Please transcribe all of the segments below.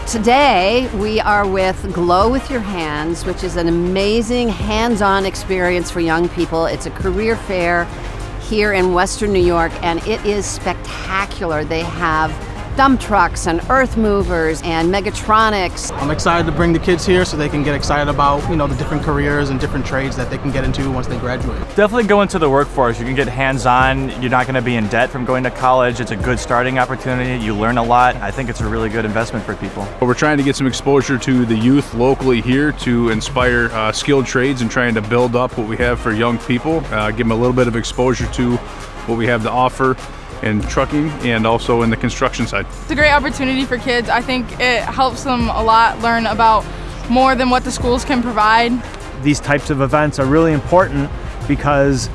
Today, we are with Glow with Your Hands, which is an amazing hands-on experience for young people. It's a career fair here in Western New York, and it is spectacular. They have dump trucks and earth movers and Megatronics. I'm excited to bring the kids here so they can get excited about, the different careers and different trades that they can get into once they graduate. Definitely go into the workforce. You can get hands-on. You're not going to be in debt from going to college. It's a good starting opportunity. You learn a lot. I think it's a really good investment for people. We're trying to get some exposure to the youth locally here to inspire skilled trades and trying to build up what we have for young people, give them a little bit of exposure to what we have to offer in trucking and also in the construction side. It's a great opportunity for kids. I think it helps them a lot learn about more than what the schools can provide. These types of events are really important because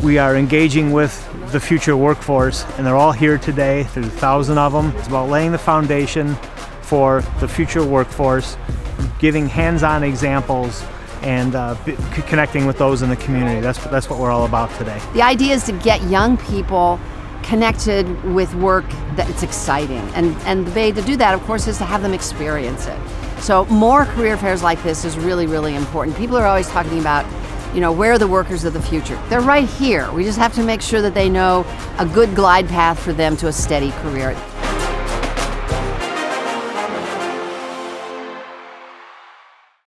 we are engaging with the future workforce, and they're all here today. There's 1,000 of them. It's about laying the foundation for the future workforce, giving hands-on examples, and connecting with those in the community. That's what we're all about today. The idea is to get young people connected with work that's exciting. And the way to do that, of course, is to have them experience it. So more career fairs like this is really, really important. People are always talking about, where are the workers of the future? They're right here. We just have to make sure that they know a good glide path for them to a steady career.